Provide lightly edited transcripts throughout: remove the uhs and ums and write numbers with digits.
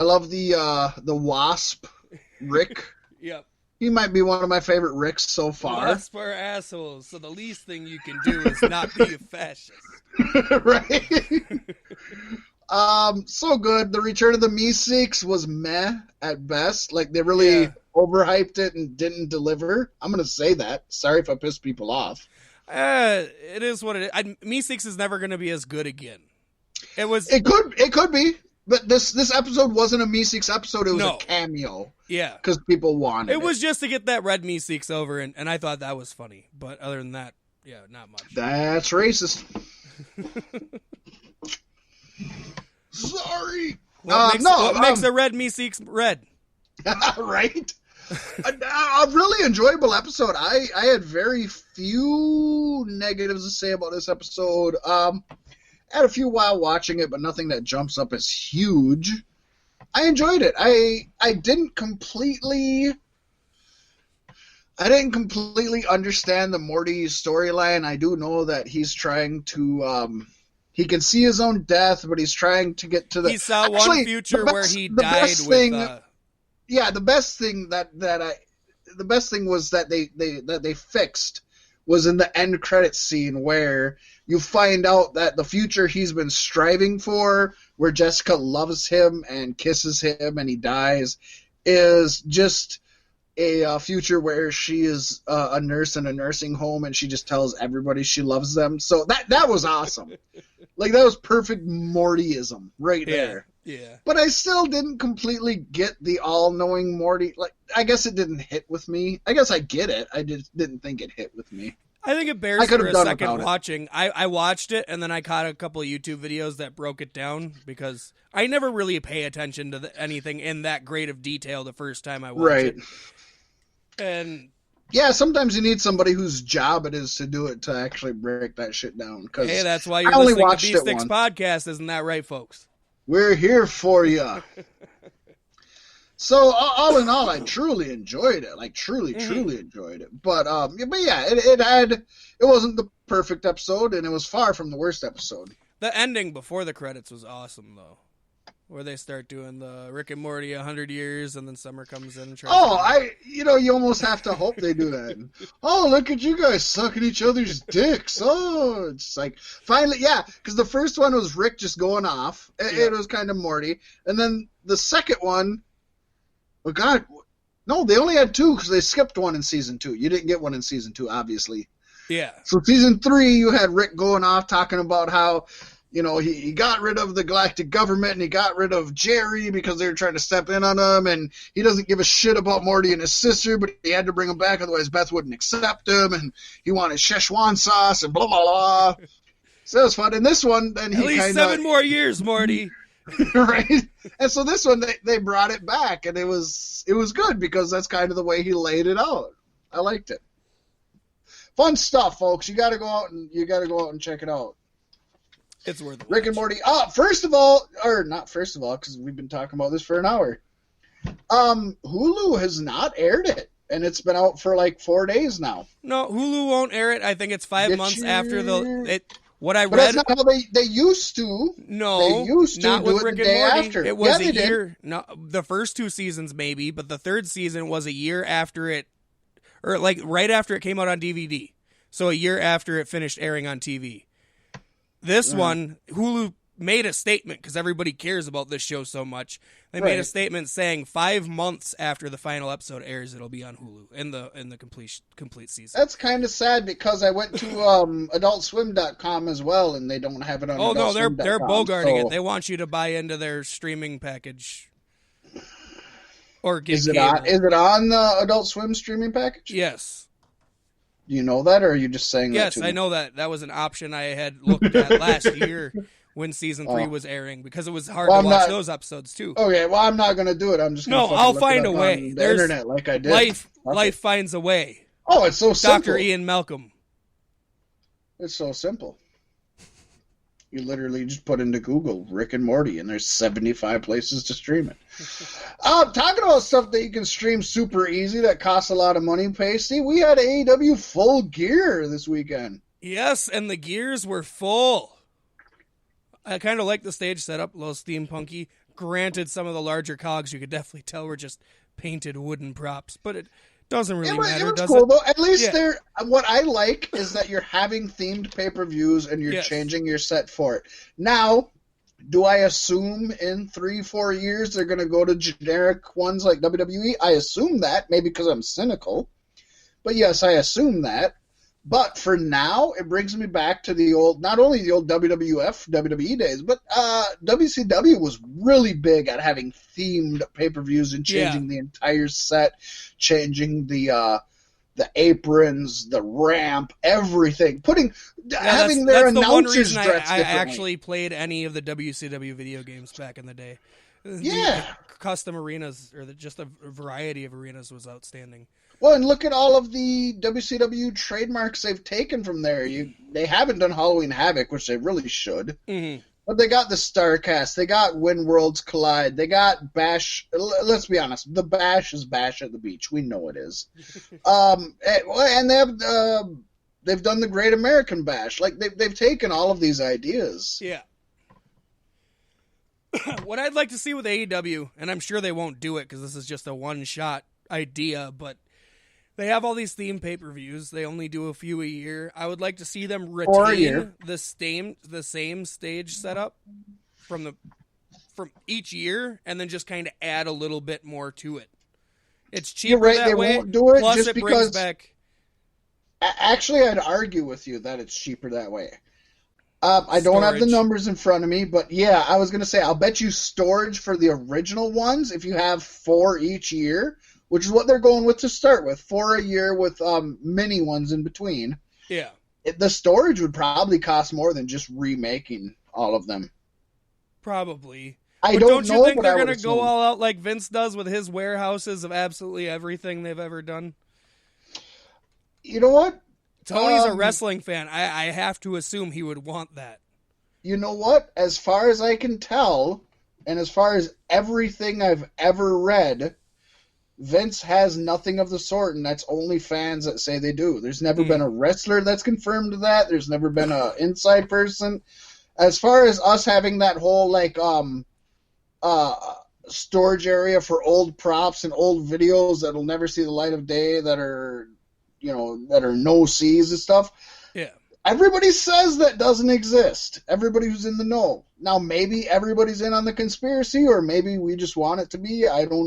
I love the Wasp, Rick. Yep. He might be one of my favorite Ricks so far. Wasps are assholes, so the least thing you can do is not be a fascist. Right? So good. The Return of the Meeseeks was meh at best. Like, they really overhyped it and didn't deliver. I'm going to say that. Sorry if I pissed people off. It is what it is. Meeseeks is never going to be as good again. It could be. But this episode wasn't a Meeseeks episode. It was a cameo. Yeah. Because people wanted it. It was just to get that red Meeseeks over, and I thought that was funny. But other than that, yeah, not much. That's racist. Sorry. What makes a red Meeseeks red? Right? A really enjoyable episode. I had very few negatives to say about this episode. Had a few while watching it, but nothing that jumps up as huge. I enjoyed it. I didn't completely understand the Morty storyline. I do know that he's trying to he can see his own death, but he's trying to get to the. He saw one future where he died with. Yeah, the best thing was that they fixed was in the end credits scene where you find out that the future he's been striving for, where Jessica loves him and kisses him and he dies, is just a future where she is a nurse in a nursing home and she just tells everybody she loves them. So that was awesome. Like, that was perfect Mortyism right there. Yeah. But I still didn't completely get the all-knowing Morty. Like, I guess it didn't hit with me. I guess I get it. I just didn't think it hit with me. I think it bears for a second watching. I watched it, and then I caught a couple of YouTube videos that broke it down, because I never really pay attention to anything in that great of detail the first time I watch it. And yeah, sometimes you need somebody whose job it is to do it to actually break that shit down. Hey, that's why you're listening to B-Sticks Podcast, isn't that right, folks? We're here for you. So all in all, I truly enjoyed it. Like, truly enjoyed it. But yeah, it wasn't the perfect episode, and it was far from the worst episode. The ending before the credits was awesome, though, where they start doing the Rick and Morty 100 years, and then Summer comes in and tries. You almost have to hope they do that. Oh, look at you guys sucking each other's dicks. Oh, it's like, finally, yeah, because the first one was Rick just going off. It was kind of Morty. And then the second one, oh, God, no, they only had two because they skipped one in season 2. You didn't get one in season 2, obviously. Yeah. So season 3, you had Rick going off talking about how, he got rid of the galactic government and he got rid of Jerry because they were trying to step in on him, and he doesn't give a shit about Morty and his sister, but he had to bring him back, otherwise Beth wouldn't accept him, and he wanted Szechuan sauce and blah, blah, blah. So it was fun. And this one, then he at least 7 more years, Morty. Right? And so this one, they brought it back, and it was good because that's kind of the way he laid it out. I liked it. Fun stuff, folks. You got to go out and check it out. It's worth it. Rick and Morty. Not first of all, because we've been talking about this for an hour. Hulu has not aired it, and it's been out for like 4 days now. No, Hulu won't air it. I think it's 5 months after what I read. But that's not how they used to. No, they used to not do with it Rick the and day Morty. after. It was a year. No, the first 2 seasons maybe, but the third season was a year after it, or like right after it came out on DVD. So a year after it finished airing on TV. This one, Hulu made a statement because everybody cares about this show so much. They made a statement saying 5 months after the final episode airs, it'll be on Hulu in the complete season. That's kind of sad because I went to AdultSwim.com as well, and they don't have it on. Oh no, they're bogarting it. They So want you to buy into their streaming package. Or get is it cable. is it on the Adult Swim streaming package? Yes. Do you know that, or are you just saying that? Yes, I know that. That was an option I had looked at last year when season 3 was airing, because it was hard to watch those episodes too. Okay, well, I'm not going to do it. I'm just going to I'll find a way. The internet like I did. Life finds a way. Oh, it's so simple. Dr. Ian Malcolm. It's so simple. You literally just put into Google Rick and Morty, and there's 75 places to stream it. Talking about stuff that you can stream super easy that costs a lot of money, Pasty, we had AEW Full Gear this weekend. Yes, and the gears were full. I kind of like the stage setup, a little steampunky. Granted, some of the larger cogs you could definitely tell were just painted wooden props, but it doesn't really matter, it was does cool, it? though. At least what I like is that you're having themed pay-per-views and you're changing your set for it. Now, do I assume in 3-4 years they're going to go to generic ones like WWE? I assume that, maybe because I'm cynical. But yes, I assume that. But for now, it brings me back to the old, not only the old WWF, WWE days, but WCW was really big at having themed pay-per-views and changing the entire set, changing the aprons, the ramp, everything, having their announcers dressed differently. I actually played any of the WCW video games back in the day. Yeah. The custom arenas, or just a variety of arenas, was outstanding. Well, and look at all of the WCW trademarks they've taken from there. They haven't done Halloween Havoc, which they really should. Mm-hmm. But they got the Starcast. They got When Worlds Collide. They got Bash. Let's be honest. The Bash is Bash at the Beach. We know it is. And they've done the Great American Bash. Like, they've taken all of these ideas. Yeah. What I'd like to see with AEW, and I'm sure they won't do it because this is just a one-shot idea, but they have all these theme pay-per-views. They only do a few a year. I would like to see them retain the same stage setup from each year, and then just kind of add a little bit more to it. It's cheaper that way. Won't do it plus just it because, brings back. Actually, I'd argue with you that it's cheaper that way. I don't have the numbers in front of me, but yeah, I was going to say, I'll bet you storage for the original ones, if you have 4 each year, which is what they're going with to start with, 4 a year with mini ones in between. Yeah. The storage would probably cost more than just remaking all of them. Probably. Don't you think they're going to go all out like Vince does with his warehouses of absolutely everything they've ever done? You know what? Tony's a wrestling fan. I have to assume he would want that. You know what? As far as I can tell, and as far as everything I've ever read, Vince has nothing of the sort, and that's only fans that say they do. There's never been a wrestler that's confirmed that. There's never been an inside person. As far as us having that whole storage area for old props and old videos that'll never see the light of day, that are no sees and stuff. Yeah. Everybody says that doesn't exist. Everybody who's in the know. Now, maybe everybody's in on the conspiracy, or maybe we just want it to be. I don't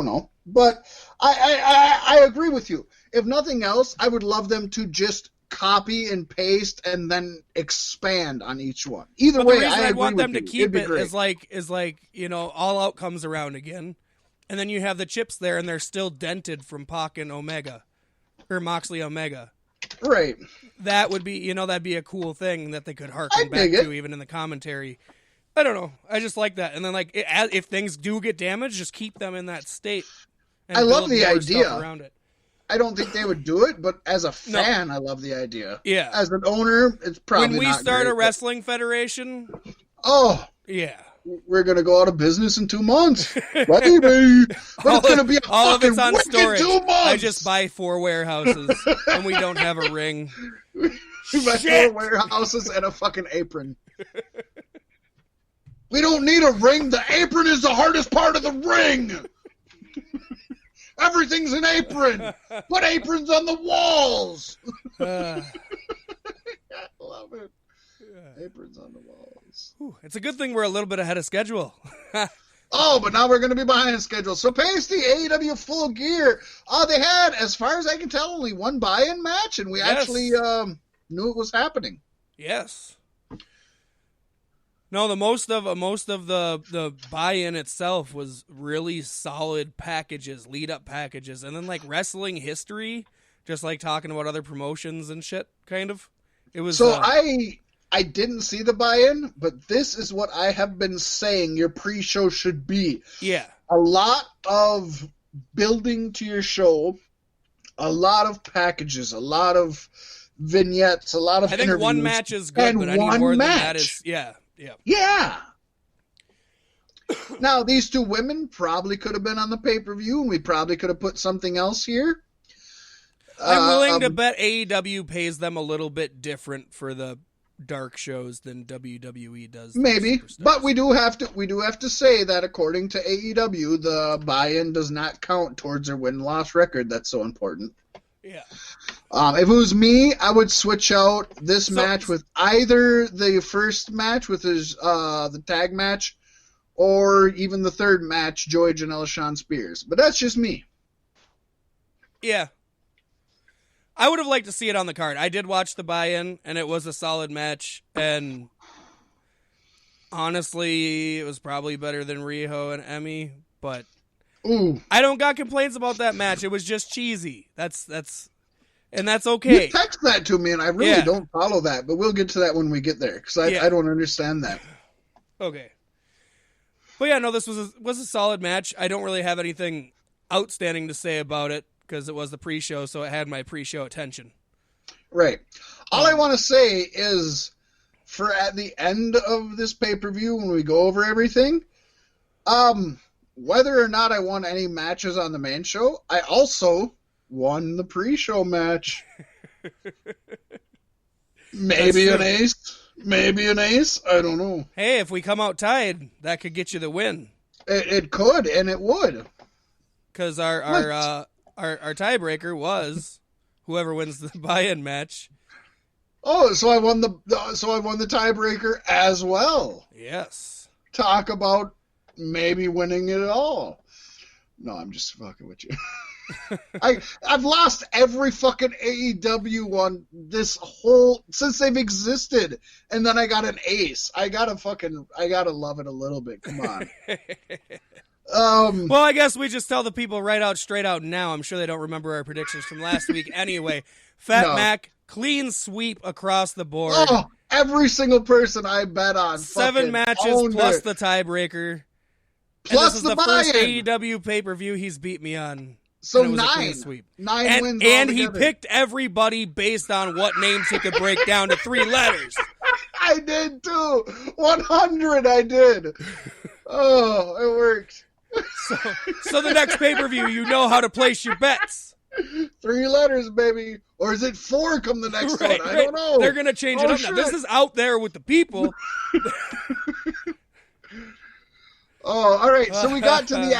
know. But I agree with you. If nothing else, I would love them to just copy and paste and then expand on each one. Either way, I want them to keep it is like All Out comes around again. And then you have the chips there, and they're still dented from Pac and Omega, or Moxley Omega. Right. That would be, that'd be a cool thing that they could harken back to, even in the commentary. I don't know. I just like that. And then, if things do get damaged, just keep them in that state. And I love the idea. Around it. I don't think they would do it, but as a fan, I love the idea. Yeah. As an owner, it's probably not when we start great, a wrestling federation. Oh. Yeah. We're going to go out of business in 2 months. Baby. But it's going to be all of it's on wicked storage. 2 months. I just buy 4 warehouses, and we don't have a ring. We buy 4 warehouses and a fucking apron. We don't need a ring. The apron is the hardest part of the ring. Everything's an apron. Put aprons on the walls. I love it. Aprons on the walls. It's a good thing we're a little bit ahead of schedule. Oh, but now we're going to be behind schedule. So Pasty, AEW Full Gear. They had, as far as I can tell, only one buy-in match, and we actually knew it was happening. Yes. No, most of the buy-in itself was really solid packages, lead-up packages, and then wrestling history, just talking about other promotions and shit, kind of. It was so I didn't see the buy-in, but this is what I have been saying your pre-show should be. Yeah. A lot of building to your show, a lot of packages, a lot of vignettes, a lot of interviews. I think one match is good, but any more than that is, yeah. Yeah. Now, these 2 women probably could have been on the pay-per-view, and we probably could have put something else here. I'm willing to bet AEW pays them a little bit different for the dark shows than WWE does. Maybe, but we do have to say that according to AEW, the buy-in does not count towards their win-loss record. That's so important. Yeah. If it was me, I would switch out this match with either the first match with the tag match, or even the third match, Joey Janela, Shawn Spears. But that's just me. Yeah. I would have liked to see it on the card. I did watch the buy-in, and it was a solid match. And honestly, it was probably better than Riho and Emmy. But ooh, I don't got complaints about that match. It was just cheesy. That's okay. You text that to me, and I really don't follow that. But we'll get to that when we get there, because I don't understand that. Okay. But yeah, no, this was a solid match. I don't really have anything outstanding to say about it, because it was the pre-show, so it had my pre-show attention. Right. All I want to say is, for at the end of this pay-per-view, when we go over everything, whether or not I won any matches on the main show, I also won the pre-show match. Maybe an ace. Maybe an ace. I don't know. Hey, if we come out tied, that could get you the win. It could, and it would. Because our tiebreaker was whoever wins the buy-in match. Oh, so I won the tiebreaker as well. Yes. Talk about maybe winning it all. No, I'm just fucking with you. I've lost every fucking AEW one since they've existed, and then I got an ace. I gotta love it a little bit. Come on. Well, I guess we just tell the people straight out now. I'm sure they don't remember our predictions from last week anyway. Mac, clean sweep across the board. Oh, every single person I bet on. 7 matches plus the tiebreaker. Plus this is the first buy-in. AEW pay-per-view he's beat me on. So and it was a 9. clean sweep. 9 wins and he altogether. picked everybody based on what names he could break down to 3 letters. I did too. 100 I did. Oh, it worked. So the next pay-per-view, you know how to place your bets. 3 letters, baby. Or is it 4 come the next one? I don't know. They're going to change it up now. This is out there with the people. Oh, all right. So we got to the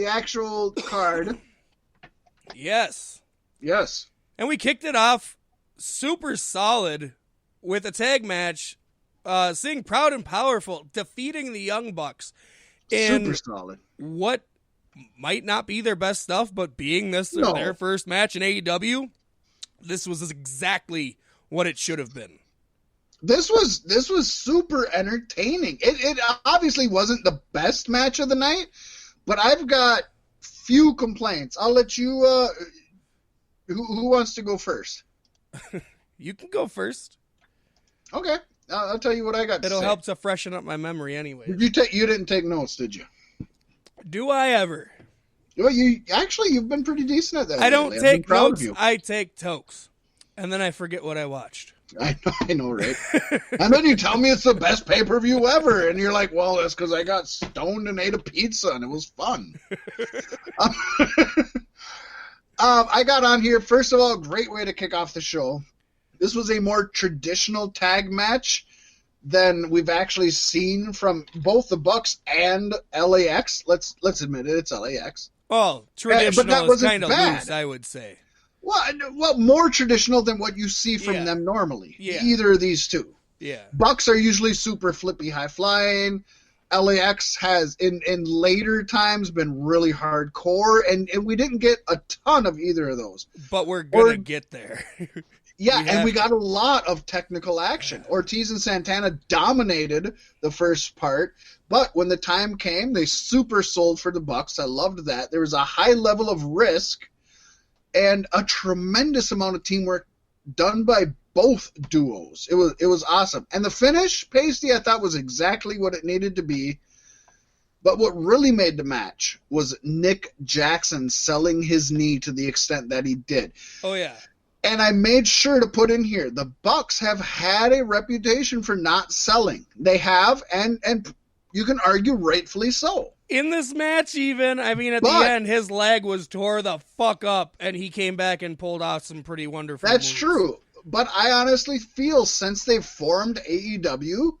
actual card. Yes. Yes. And we kicked it off super solid with a tag match, seeing Proud and Powerful defeating the Young Bucks. Super solid. What might not be their best stuff, but being their first match in AEW, this was exactly what it should have been. This was super entertaining. It obviously wasn't the best match of the night, but I've got few complaints. I'll let you. Who wants to go first? You can go first. Okay, I'll tell you what I got. It'll help to freshen up my memory anyway. You didn't take notes, did you? Do I ever? Well, you've been pretty decent at that. I don't take notes. I take tokes, and then I forget what I watched. I know, right? And then you tell me it's the best pay-per-view ever, and you're like, well, that's because I got stoned and ate a pizza, and it was fun. I got on here, first of all, great way to kick off the show. This was a more traditional tag match than we've actually seen from both the Bucks and LAX. Let's admit it, it's LAX. Well, traditional but that is kind of loose, I would say. Well, more traditional than what you see from them normally. Yeah. Either of these two. Yeah. Bucks are usually super flippy, high flying. LAX has in later times been really hardcore, and we didn't get a ton of either of those. But we're gonna get there. Yeah, and we got a lot of technical action. Ortiz and Santana dominated the first part, but when the time came, they super sold for the Bucks. I loved that. There was a high level of risk and a tremendous amount of teamwork done by both duos. It was awesome. And the finish, Pasty, I thought was exactly what it needed to be. But what really made the match was Nick Jackson selling his knee to the extent that he did. Oh, yeah. And I made sure to put in here, the Bucks have had a reputation for not selling. They have, and you can argue rightfully so. In this match, even, I mean, at the end, his leg was tore the fuck up, and he came back and pulled off some pretty wonderful moves. True. But I honestly feel since they've formed AEW,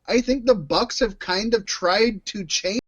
I think the Bucks have kind of tried to change